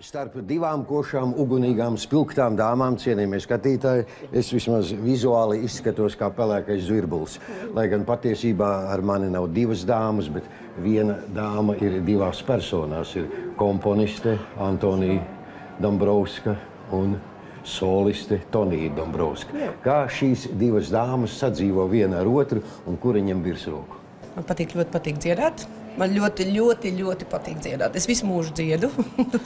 Starp divām košām, ugunīgām, spilgtām dāmām, cienījamie skatītāji, es vismaz vizuāli izskatos kā pelēkais zvirbulis. Lai gan patiesībā ar mani nav divas dāmas, bet viena dāma ir divās personās. Ir komponiste Antonija Dombrovska un soliste Tonija Dombrovska. Kā šīs divas dāmas sadzīvo viena ar otru un kura ņem virsroku? Man ļoti patīk dziedāt. Man ļoti patīk dziedāt. Es visu mūžu dziedu.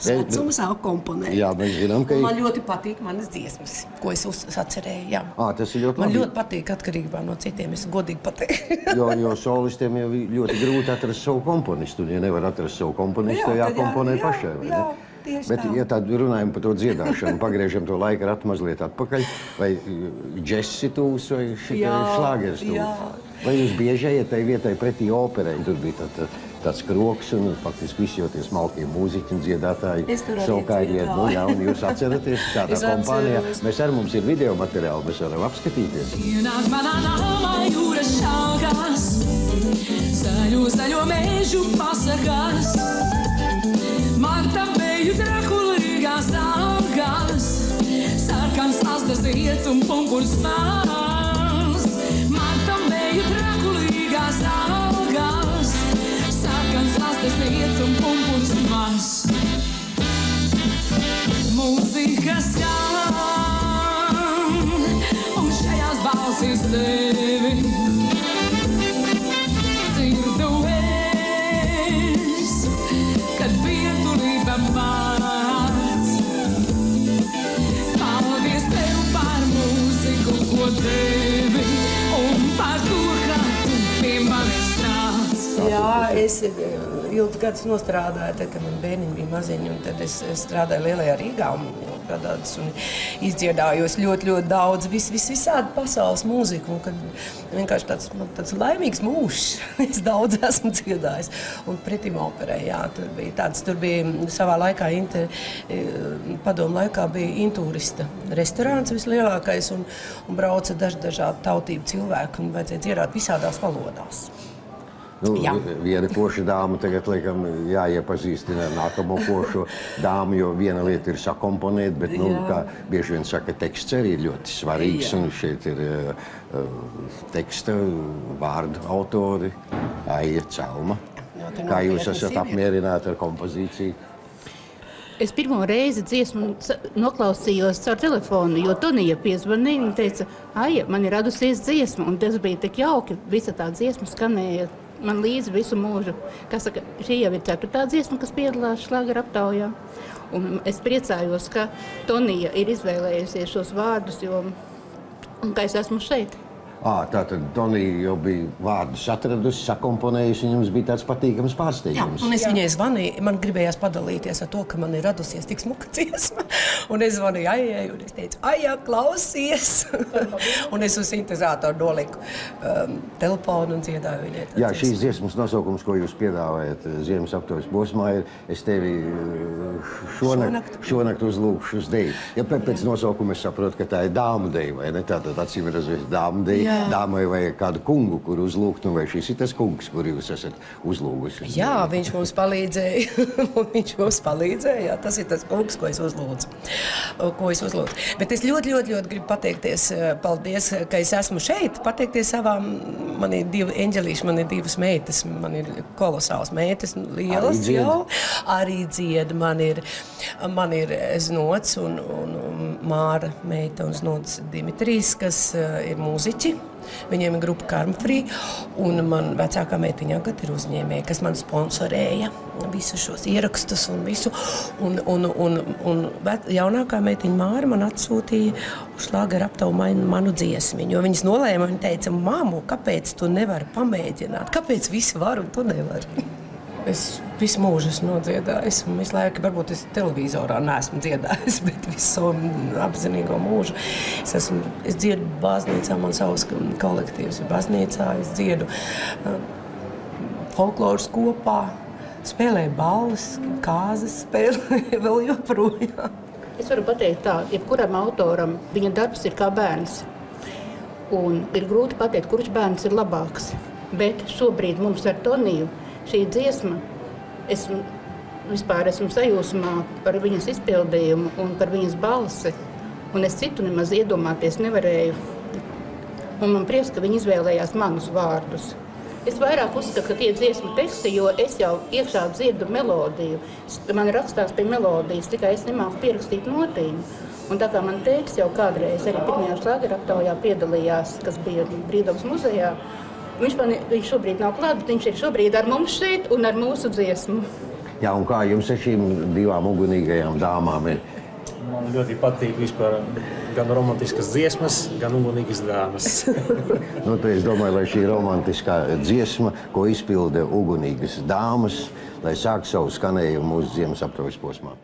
Vecuma savu komponēju. Jā, mēs zinām, ka... Man ļoti patīk manas dziesmas, ko es sacerēju, jā. Tas ir ļoti labi. Man ļoti patīk atkarībā no citiem, es godīgi patīk. jo solistiem jau ļoti grūti atrast savu komponistu. Ja nevar atrast savu komponistu, jākomponē pašai, vai ne? Bet, ja tad runājam par to dziedāšanu, pagriežam to laika ratu mazliet atpakaļ, vai džesi tūs, vai šitai šlāgers tūs? Vai jūs bieži ejat tai vietai pretī operai? Tur bija tāds kroks un faktiski visi jau tie smalkie mūziķi un dziedātāji savukārt un jūs atceraties tādā kompānijā. Mēs arī mums ir video materiāli, mēs varam apskatīties. Zaļo mežu pasakās, Marta beju trakulīgās algās, sarkans astas iets un punkurs mās. Marta beju trakulīgās algās, sarkans astas iets un punkurs mās. Mūzika skan, un šajās balsīs tevi dzirdu es, kad vietulība vārds. Paldies tev par mūziku, ko devi, un par to, ka tu pie manis nāc. Jā, es ilgus gadus nostrādāju, tad, kad man bērniņi bija maziņi, un tad es strādāju Lielajā Rīgā un izdziedājos ļoti daudz, visādi pasaules mūziku, un kad vienkārši tāds laimīgs mūžs, es daudz esmu dziedājis, un pretim operē, jā, tur bija savā laikā, padomu laikā bija Intūrista restorāns vislielākais, un brauca dažādu tautību cilvēku, un vajadzēja dziedāt visādās valodās. Viena koša dāma tagad, laikam, jāiepazīstina ar nākamo košo dāmu, jo viena lieta ir sakomponēt, bet, kā bieži vien saka, teksts arī ir ļoti svarīgs, un šeit ir teksta vārdu autori Aija Celma. Kā jūs esat apmierināti ar kompozīciju? Es pirmo reizi dziesmu noklausījos caur telefonu, jo Tonija piezvanīja un teica, Aija, man ir radusies dziesma, un tas bija tik jauki, visa tā dziesma skanēja man līdzi visu mūžu. Kā saka, šī jau ir 4. dziesma, kas piedalās šlāgera aptaujā. Un es priecājos, ka Tonija ir izvēlējusies šos vārdus, un ka es esmu šeit. Tātad Tonija jau bija vārdus atradusi, sakomponējusi, un jums bija tāds patīkams pārsteigums. Jā, un es viņai zvanīju, man gribējās padalīties ar to, ka man ir radusies tik smuka dziesma. Un es zvanīju Aijai, un es teicu, Aija, klausies! Un es uz sintezātoru noliku telefonu un dziedāju viņai. Jā, šīs dziesmas nosaukums, ko jūs piedāvājat Ziemas aptaujas posmā, ir Es tevi šonakt uzlūkšu uz deju. Ja pēc nosaukuma es saprotu, ka tā ir dāmu deja, vai ne? Tātad acīm redzot dāmu deja. Dāmai vajag kādu kungu, kur uzlūgt, vai šis ir tas kungs, kur jūs esat uzlūgusi? Jā, viņš mums palīdzēja. Tas ir tas kungs, ko es uzlūdzu. Bet es ļoti gribu pateikties, paldies, ka es esmu šeit, pateikties savām, man ir 2 eņģelīši, man ir 2 meitas, man ir kolosāls meitas, lielas jau, arī dzied, man ir Znots un Māra meita un Znots Dimitrijs, kas ir mūziķi. Viņiem ir grupa Karmfrī, un man vecākā meitiņa Agata ir uzņēmēja, kas man sponsorēja visus šos ierakstus un visu. Un jaunākā meitiņa Māra man atsūtīja uz šlāgera aptavu manu dziesmiņu, jo viņas nolēma, viņa teica, māmu, kāpēc tu nevari pamēģināt? Kāpēc visi var un tu nevari? Es visu mūžu esmu nodziedājis, un visu laiku, varbūt es televizorā neesmu dziedājis, bet visu savu apzinīgo mūžu. Es dziedu baznīcā, man savs kolektīvs ir baznīcā, es dziedu folkloras kopā, spēlēju balles, kāzas spēlēju vēl joprojām. Es varu pateikt tā, jebkuram autoram viņa darbs ir kā bērns, un ir grūti pateikt, kurš bērns ir labāks, bet šobrīd mums ar Toniju šī dziesma, es vispār esmu sajūsmā par viņas izpildījumu un par viņas balsi. Un es citu nemaz iedomāties nevarēju. Un man prieks, ka viņi izvēlējās manus vārdus. Es vairāk uzskatu, ka tie dziesmu teksti, jo es jau iekšā dziedu melodiju. Man rakstās pie melodijas, tikai es nemāku pierakstīt notīm. Un tā kā man teiks jau kādreiz arī pirmajā šlāgeraptaujā piedalījās, kas bija Brīvdabas muzejā, viņš šobrīd nav klāt, bet viņš ir šobrīd ar mums šeit un ar mūsu dziesmu. Jā, un kā jums ar šīm divām ugunīgajām dāmām ir? Man ļoti patīk vispār gan romantiskas dziesmas, gan ugunīgas dāmas. Nu, es domāju, lai šī romantiskā dziesma, ko izpilda ugunīgas dāmas, lai sāk savu skanējumu mūsu ziemas aptaujas posmā.